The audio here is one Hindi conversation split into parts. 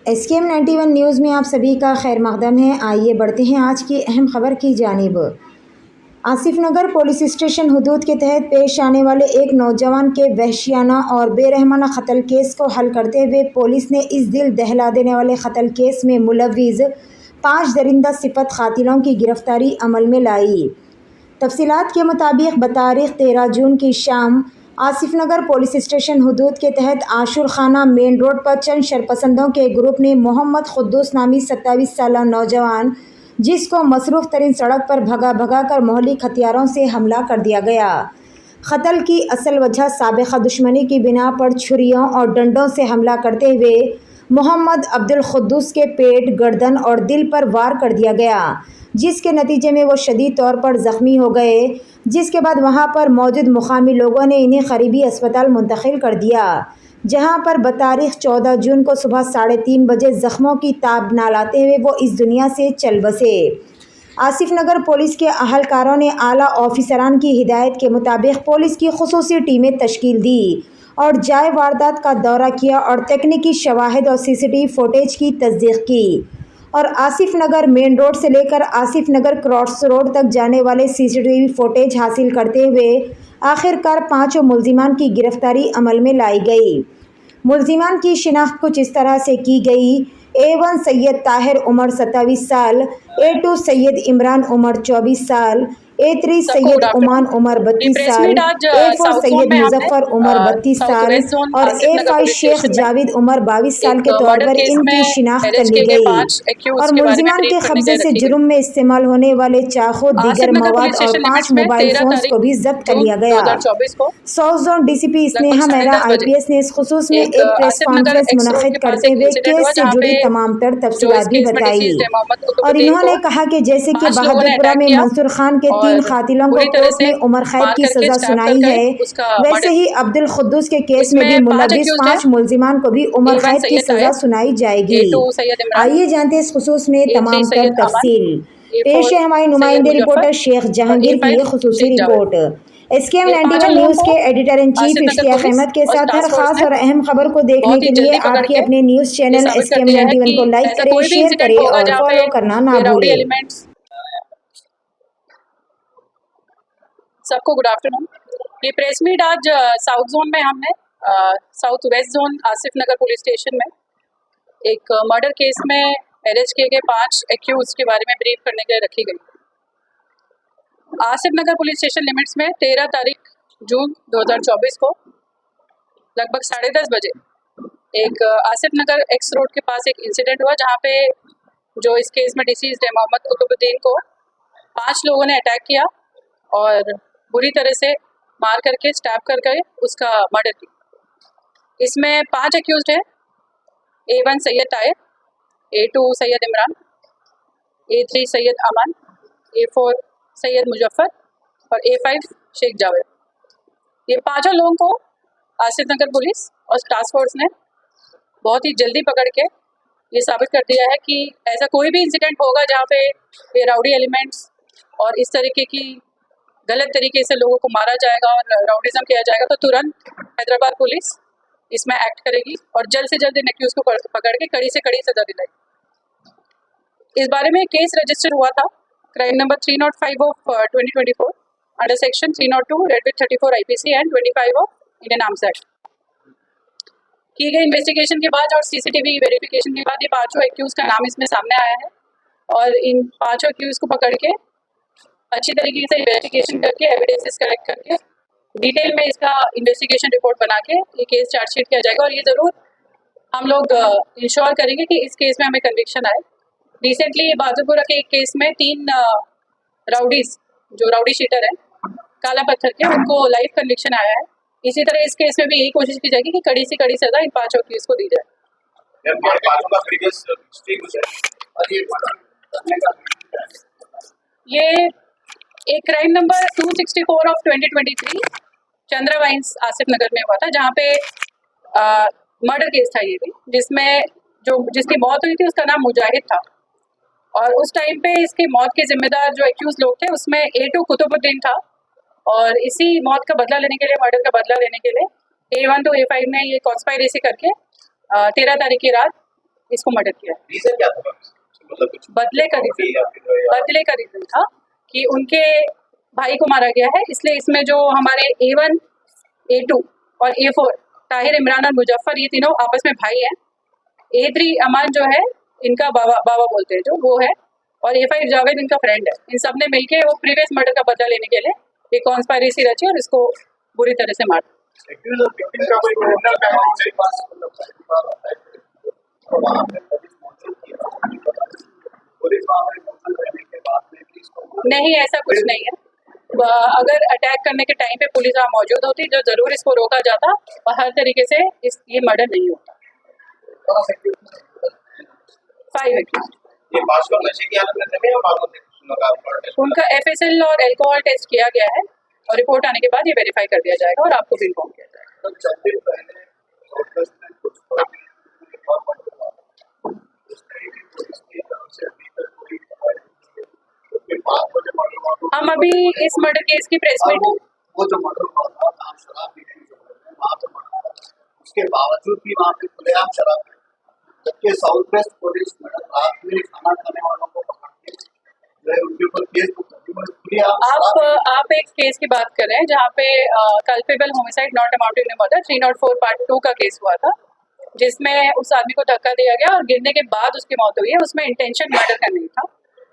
SKM 91 न्यूज़ में आप सभी का खैर मकदम है। आइए बढ़ते हैं आज की अहम खबर की जानिब। आसिफ नगर पुलिस स्टेशन हुदूद के तहत पेश आने वाले एक नौजवान के वहशियाना और बेरहमाना कत्ल केस को हल करते हुए पुलिस ने इस दिल दहला देने वाले कत्ल केस में मुलव्विज़ 5 दरिंदा सिफत कातिलों की गिरफ्तारी अमल में लाई। तफसीलात के मुताबिक बतारीख 13 जून की शाम आसिफ नगर पुलिस स्टेशन हुदूद के तहत आशुर खाना मेन रोड पर चंद शरपसंदों के ग्रुप ने मोहम्मद खुद्दूस नामी 27 साल नौजवान, जिसको मसरूफ़ तरीन सड़क पर भगा भगा कर मोहलिक हथियारों से हमला कर दिया गया। कत्ल की असल वजह साबिक़ा दुश्मनी की बिना पर छुरियों और डंडों से हमला करते हुए मोहम्मद अब्दुल खुद्दूस के पेट, गर्दन और दिल पर वार कर दिया गया, जिसके नतीजे में वो शदीद तौर पर ज़ख्मी हो गए। जिसके बाद वहां पर मौजूद मुकामी लोगों ने इन्हें करीबी अस्पताल मुंतकिल कर दिया, जहां पर बतारीख 14 जून को सुबह 3:30 बजे ज़ख्मों की ताब ना लाते हुए वो इस दुनिया से चल बसे। आसिफ नगर पुलिस के अहलकारों ने आला ऑफिसरान की हिदायत के मुताबिक पुलिस की खुसूसी टीमें तश्कील दी और जाए वारदात का दौरा किया और तकनीकी शवाहिद और CCTV फुटेज की तस्दीक की और आसिफ नगर मेन रोड से लेकर आसिफ नगर क्रॉस रोड तक जाने वाले CCTV फुटेज हासिल करते हुए आखिरकार 5 मुल्जिमान की गिरफ्तारी अमल में लाई गई। मुल्जिमान की शिनाख्त कुछ इस तरह से की गई। A1 सैयद ताहिर उमर 27 साल, A2 सैयद इमरान उमर 24 साल, A3 सैयद उमान उमर 32 साल, A4 सैयद मुजफ्फर उमर 32 साल और A5 शेख जावेद उमर 22 साल के तौर पर इनकी शिनाख्त कर ली गई और मुल्जिमान के कब्जे से जुर्म में इस्तेमाल होने वाले चाकू, दीगर मवाद और 5 मोबाइल फोन्स को भी जब्त कर लिया गया। South zone DCP Sneha Mehra IPS ने इस खुसूस में एक प्रेस कॉन्फ्रेंस मुनक्किद करते हुए केस से जुड़ी तमाम तर तफसीलात भी बताई और इन्होंने कहा कि जैसे कि बहादुरपुरा में मंसूर खान के 3 कातिलों को कोर्ट ने उम्र कैद की सजा सुनाई है, वैसे ही अब्दुल खुद्दूस के केस में भी मुलव्विस 5 मुल्जिमान को भी उम्र कैद की सजा सुनाई जाएगी। आइए जानते हैं इस खुसूस में तमाम तर तफसील। पेश है हमारे नुमाइंदे रिपोर्टर शेख जहांगीर की ये खुसूसी रिपोर्ट। SKM 91 न्यूज़ के editor in chief Ishtiaq Ahmed के साथ हर खास और अहम खबर को देखने के लिए आपके अपने न्यूज़ चैनल SKM 91 को लाइक करें, शेयर करें और फॉलो करना ना भूलें। सबको गुड आफ्टरनून। ये प्रेस मीट आज साउथ जोन में हमने south west zone Asif Nagar police station में एक मर्डर केस में अरेस्ट किए गए 5 एक्यूज के बारे में ब्रीफ करने के लिए रखी गई। Asif Nagar police station limits में 13 तारीख जून 2024 को लगभग 10:30 बजे एक आसिफ नगर एक्स रोड के पास एक इंसिडेंट हुआ, जहाँ पे जो इस केस में डिसीज्ड है मोहम्मद कुतुबुद्दीन को 5 लोगों ने अटैक किया और बुरी तरह से मार करके स्टैब करके उसका मर्डर किया। इसमें 5 एक्यूज्ड है। A1 Syed Tahir, A2 Syed Imran, A3 Syed अमन, A4 सैयद मुजफ्फर और A5 शेख जावेद। ये 5 लोगों को आसिफ नगर पुलिस और टास्क फोर्स ने बहुत ही जल्दी पकड़ के ये साबित कर दिया है कि ऐसा कोई भी इंसिडेंट होगा जहाँ पे ये राउडी एलिमेंट्स और इस तरीके की गलत तरीके से लोगों को मारा जाएगा और राउडिज्म किया जाएगा, तो तुरंत हैदराबाद पुलिस इसमें एक्ट करेगी और जल्द से जल्द इन एक्यूज को पकड़ के कड़ी से कड़ी सजा दिलाएगी। इस बारे में केस रजिस्टर हुआ था crime number 305 of 2024 under section 302 red with 34 IPC and 25 of Indian arms act. की गई इन्वेस्टिगेशन के बाद और CCTV वेरिफिकेशन के बाद ये 5 एक्यूज का नाम इसमें सामने आया है और इन 5 एक्यूज को पकड़ के अच्छी तरीके से इन्वेस्टिगेशन करके एविडेंसेस कलेक्ट करके डिटेल में इसका इन्वेस्टिगेशन रिपोर्ट बना के ये केस चार्जशीट किया जाएगा और ये ज़रूर हम लोग इंश्योर करेंगे कि इस केस में हमें कन्विक्शन आए। रिसेंटली बहादुरपुरा के एक केस में 3 राउडीज जो राउडी शीटर हैं काला पत्थर के, उनको लाइफ कन्विक्शन आया है। इसी तरह इस केस में भी यही कोशिश की जाएगी कि कड़ी से कड़ी सजा इन 5 एक्यूज को दी जाए। ये एक crime number 264 of 2023 Chandra wines Asif Nagar में हुआ था, जहाँ पे मर्डर केस था ये भी, जिसमें जिसकी मौत हुई थी उसका नाम मुजाहिद था और उस टाइम पे इसकी मौत के जिम्मेदार जो एक्यूज लोग थे उसमें A2 कुतुबुद्दीन था और इसी मौत का बदला लेने के लिए, मर्डर का बदला लेने के लिए A1 to A5 ने ये कॉन्स्पायरेसी करके 13 तारीख की रात इसको मर्डर किया है। रीजन क्या था? मतलब कुछ बदले का रीजन या फिर या बदले का रीजन था कि उनके भाई को मारा गया है, इसलिए इसमें जो हमारे A1, A2 और A4 ताहिर, इमरान और मुजफ्फर, ये तीनों आपस में भाई हैं। A3 अमान जो है इनका बाबा बोलते हैं जो, वो है, और A5 जावेद इनका फ्रेंड है। इन सब ने मिलके वो प्रीवियस मर्डर का बदला लेने के लिए एक कॉन्स्पायरेसी रची और इसको बुरी तरह से मारा। victim का कोई criminal background मेरे पास तो वहाँ पे पुलिस मौजूद थी। पुलिस वहाँ पे मौजूद रहने के बाद में पुलिस को नहीं, ऐसा कुछ नहीं है। अगर अटैक करने के टाइम पे पुलिस वहाँ मौजूद होती जो जरूर इसको रोका जाता और हर तरीके से ये मर्डर नहीं होता। 5 victims। ये 5 लोग नशे की हालत में थे या मालूम थे? उनका FSL और अल्कोहल टेस्ट किया गया है और रिपोर्ट आने के बाद ये वेरीफाई कर दिया जाएगा और आपको भी इन्फॉर्म किया जाएगा। तो 4 दिन पहले प्रोटेस्ट में कुछ हम अभी इस मर्डर केस की प्रेस मीट वो जो मर्डर हुआ था वहाँ शराब पीने की वहाँ पे मर्डर हुआ, उसके बावजूद भी वहाँ पे खुलेआम शराब पी, जबकि साउथ वेस्ट पुलिस रात में खाना खाने वालों को पकड़ के जो है उनके ऊपर केस आप एक केस की बात कर रहे हैं जहाँ पे culpable homicide not amounting to murder 304 part 2 का केस हुआ था, जिसमें उस आदमी को धक्का दिया गया और गिरने के बाद उसकी मौत हुई है। उसमें इंटेंशन मर्डर का नहीं था,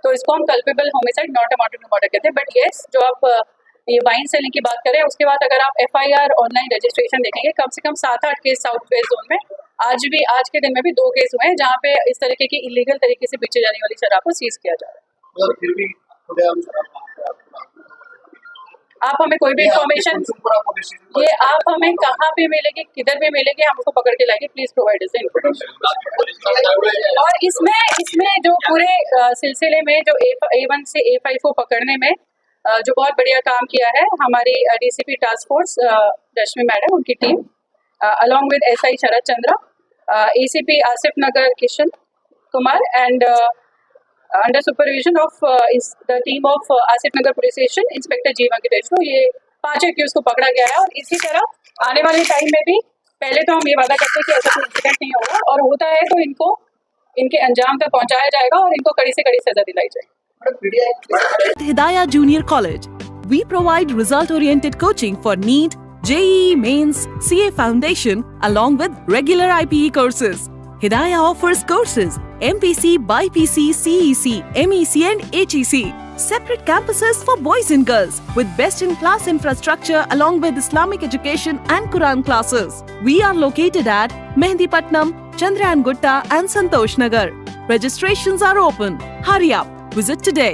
तो इसको हम culpable homicide not amounting to murder कहते हैं। बट येस, जो आप ये वाइन सेलिंग की बात करें, उसके बाद अगर आप FIR ऑनलाइन रजिस्ट्रेशन देखेंगे, कम से कम 7-8 केस साउथ वेस्ट जोन में आज के दिन में भी 2 केस हुए हैं जहाँ पे इस तरीके की इलीगल तरीके से बेची जाने वाली शराब को सीज किया जा रहा है। फिर भी खुलेआम शराब आप हमें कोई भी इंफॉर्मेशन, ये आप हमें कहाँ पे मिलेगी, किधर भी मिलेगी, हम उसको पकड़ के लाएंगे। Please provide us information. और इसमें जो पूरे सिलसिले में जो A1 से A5 को पकड़ने में जो बहुत बढ़िया काम किया है हमारी DCP task force Rashmi madam, उनकी team, along with SI Sharad Chandra, ACP Asif Nagar Kishan Kumar and under supervision of the team of Asif Nagar police station inspector G Venkatesh को ये 5 एक्यूज को पकड़ा गया है। और इसी तरह आने वाले टाइम में भी, पहले तो हम ये वादा करते हैं कि ऐसा कोई इंसिडेंट नहीं होगा, और होता है तो इनको इनके अंजाम तक पहुंचाया जाएगा और इनको कड़ी से कड़ी सजा दिलाई जाएगी। Hidayah Junior College. We provide result-oriented coaching for NEET, JEE Mains, CA Foundation, along with regular IPE courses. Hidayah offers courses MPC, BIPC, CEC, MEC and HEC. Separate campuses for boys and girls with best-in-class infrastructure along with Islamic education and Quran classes. We are located at Mehendipatnam, Chandran Gutta and Santosh Nagar. Registrations are open. Hurry up. Visit today.